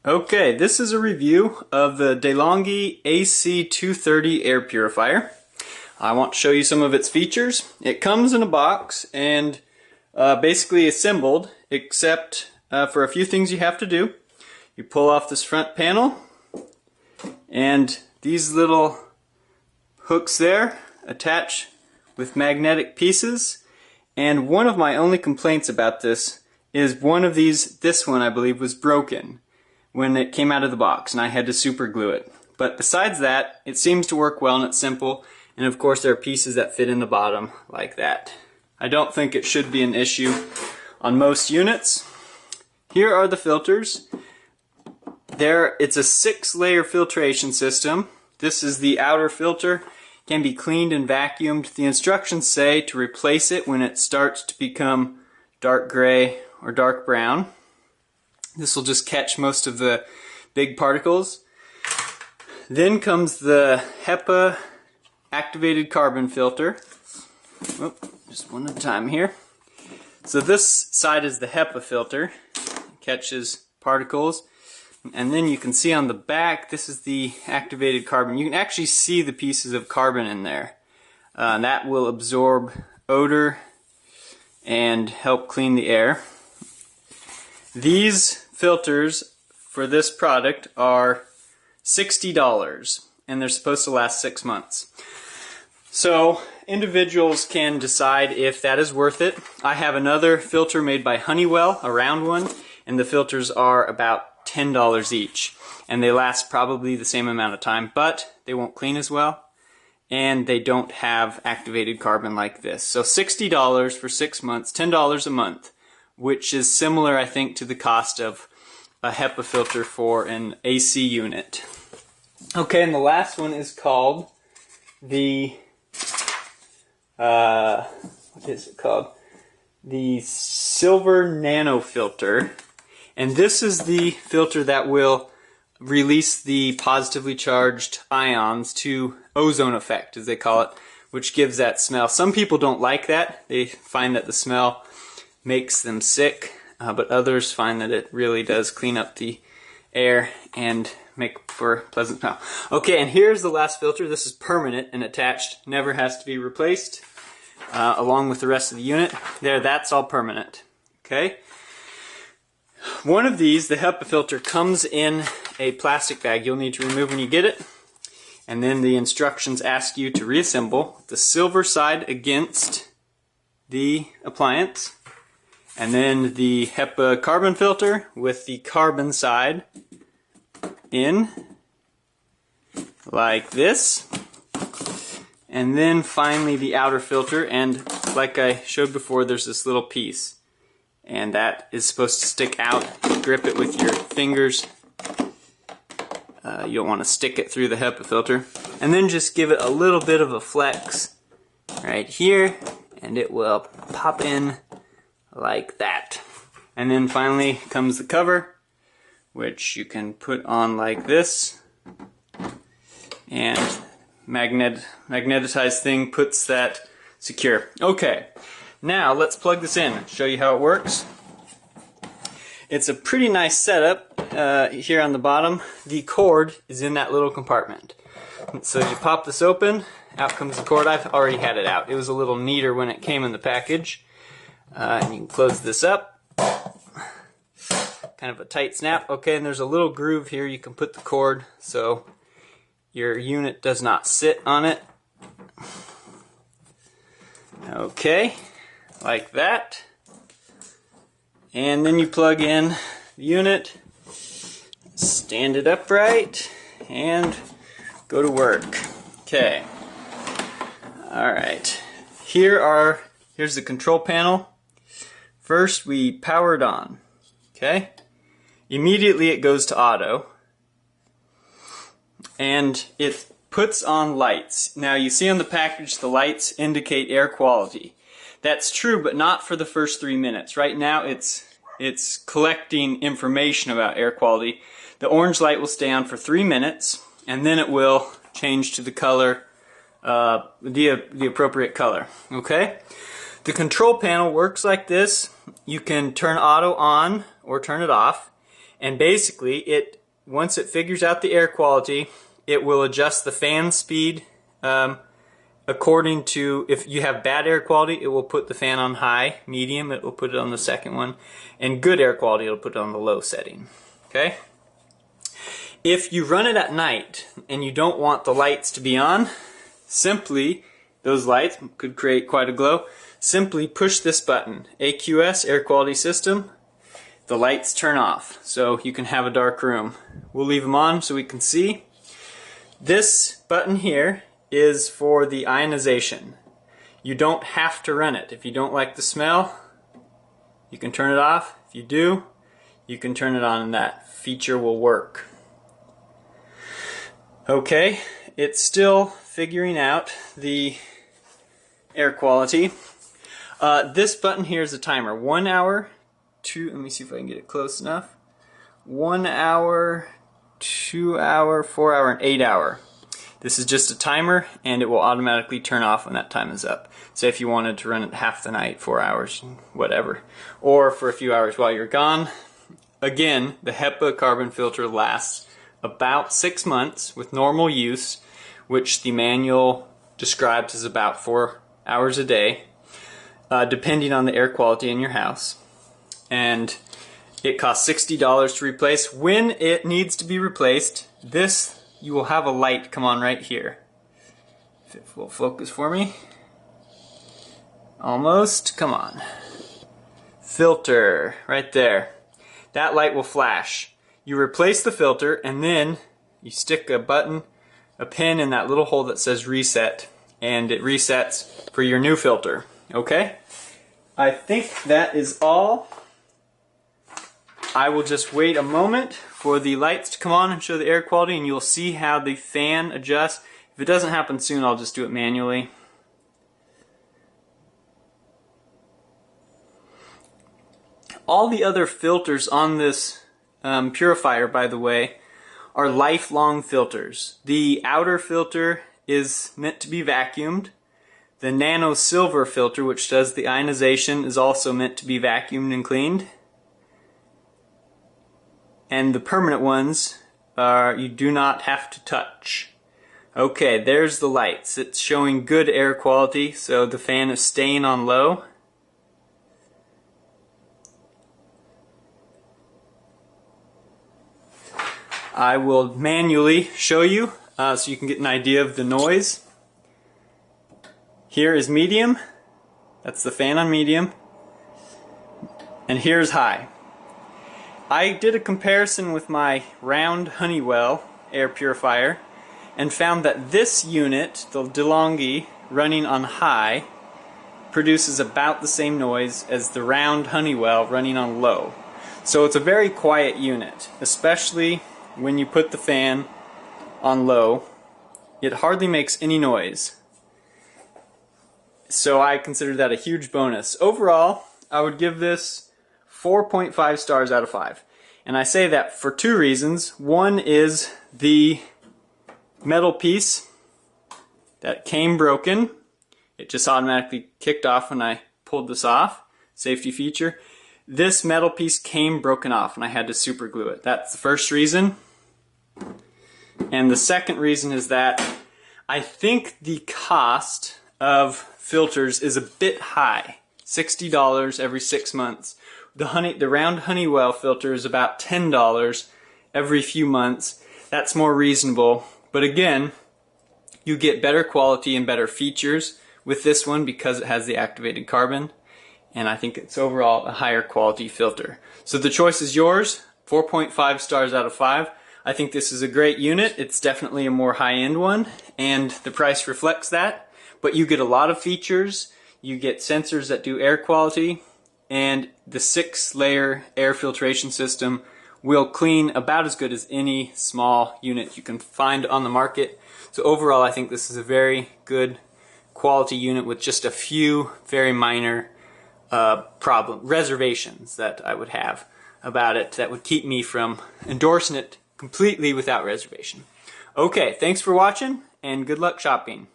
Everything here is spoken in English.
Okay, this is a review of the DeLonghi AC230 air purifier. I want to show you some of its features. It comes in a box and basically assembled, except for a few things you have to do. You pull off this front panel, and these little hooks there attach with magnetic pieces. And one of my only complaints about this is one of these, this one I believe, was broken when it came out of the box and I had to super glue it. But besides that, it seems to work well and it's simple, and of course there are pieces that fit in the bottom like that. I don't think it should be an issue on most units. Here are the filters. It's a 6-layer filtration system. This is the outer filter. It can be cleaned and vacuumed. The instructions say to replace it when it starts to become dark gray or dark brown. This will just catch most of the big particles. Then comes the HEPA activated carbon filter. Whoop, just one at a time here. So this side is the HEPA filter. It catches particles. And then you can see on the back, this is the activated carbon. You can actually see the pieces of carbon in there. That will absorb odor and help clean the air. These filters for this product are $60 and they're supposed to last 6 months. So individuals can decide if that is worth it. I have another filter made by Honeywell, a round one, and the filters are about $10 each, and they last probably the same amount of time, but they won't clean as well and they don't have activated carbon like this. So $60 for 6 months, $10 a month, which is similar, I think, to the cost of a HEPA filter for an AC unit. Okay, and the last one is called the what is it called? The silver nano filter, and this is the filter that will release the positively charged ions to ozone effect, as they call it, which gives that smell. Some people don't like that. They find that the smell makes them sick, but others find that it really does clean up the air and make for a pleasant smell. Okay, and here's the last filter. This is permanent and attached, never has to be replaced, along with the rest of the unit. There, that's all permanent. Okay. One of these, the HEPA filter, comes in a plastic bag you'll need to remove when you get it. And then the instructions ask you to reassemble the silver side against the appliance. And then the HEPA carbon filter with the carbon side in, like this. And then finally the outer filter, and like I showed before, there's this little piece. And that is supposed to stick out. Grip it with your fingers. You don't want to stick it through the HEPA filter. And then just give it a little bit of a flex right here, and it will pop in like that. And then finally comes the cover, which you can put on like this, and magnetized thing puts that secure. Okay, now let's plug this in and show you how it works. It's a pretty nice setup here on the bottom. The cord is in that little compartment. So you pop this open, out comes the cord. I've already had it out. It was a little neater when it came in the package. And you can close this up. Kind of a tight snap. Okay, and there's a little groove here you can put the cord so your unit does not sit on it. Okay, like that. And then you plug in the unit, stand it upright, and go to work. Okay. Alright. Here's the control panel. First we power it on. Okay? Immediately it goes to auto. And it puts on lights. Now you see on the package the lights indicate air quality. That's true, but not for the first 3 minutes. Right now it's collecting information about air quality. The orange light will stay on for 3 minutes, and then it will change to the color, the appropriate color. Okay? The control panel works like this. You can turn auto on or turn it off, And basically, once it figures out the air quality, it will adjust the fan speed according to, if you have bad air quality, it will put the fan on high. Medium, it will put it on the second one. And good air quality, it'll put it on the low setting. Okay? If you run it at night and you don't want the lights to be on, simply, those lights could create quite a glow, simply push this button, AQS, air quality system, the lights turn off so you can have a dark room. We'll leave them on so we can see. This button here is for the ionization. You don't have to run it. If you don't like the smell, you can turn it off. If you do, you can turn it on and that feature will work. Okay, it's still figuring out the air quality. This button here is a timer. 1 hour, let me see if I can get it close enough. 1 hour, 2 hour, 4 hour, and 8 hour. This is just a timer and it will automatically turn off when that time is up. Say if you wanted to run it half the night, 4 hours, whatever. Or for a few hours while you're gone. Again, the HEPA carbon filter lasts about 6 months with normal use, which the manual describes as about 4 hours a day, depending on the air quality in your house. And it costs $60 to replace. When it needs to be replaced, you will have a light come on right here. If it will focus for me. Almost. Come on. Filter. Right there. That light will flash. You replace the filter and then you stick a pin in that little hole that says reset, and it resets for your new filter. Okay? I think that is all. I will just wait a moment for the lights to come on and show the air quality, and you'll see how the fan adjusts. If it doesn't happen soon, I'll just do it manually. All the other filters on this purifier, by the way, are lifelong filters. The outer filter is meant to be vacuumed. The nano silver filter, which does the ionization, is also meant to be vacuumed and cleaned. And the permanent ones you do not have to touch. Okay, there's the lights. It's showing good air quality, so the fan is staying on low. I will manually show you so you can get an idea of the noise. Here is medium. That's the fan on medium. And here's high. I did a comparison with my round Honeywell air purifier and found that this unit, the DeLonghi, running on high, produces about the same noise as the round Honeywell running on low. So it's a very quiet unit, especially when you put the fan on low. It hardly makes any noise. So I consider that a huge bonus. Overall, I would give this 4.5 stars out of 5. And I say that for two reasons. One is the metal piece that came broken. It just automatically kicked off when I pulled this off. Safety feature. This metal piece came broken off and I had to super glue it. That's the first reason. And the second reason is that I think the cost of filters is a bit high. $60 every 6 months. The round Honeywell filter is about $10 every few months. That's more reasonable. But again, you get better quality and better features with this one because it has the activated carbon. And I think it's overall a higher quality filter. So the choice is yours. 4.5 stars out of 5. I think this is a great unit. It's definitely a more high-end one, and the price reflects that. But you get a lot of features. You get sensors that do air quality, and the 6-layer air filtration system will clean about as good as any small unit you can find on the market. So overall, I think this is a very good quality unit with just a few very minor reservations that I would have about it that would keep me from endorsing it completely without reservation. Okay, thanks for watching and good luck shopping.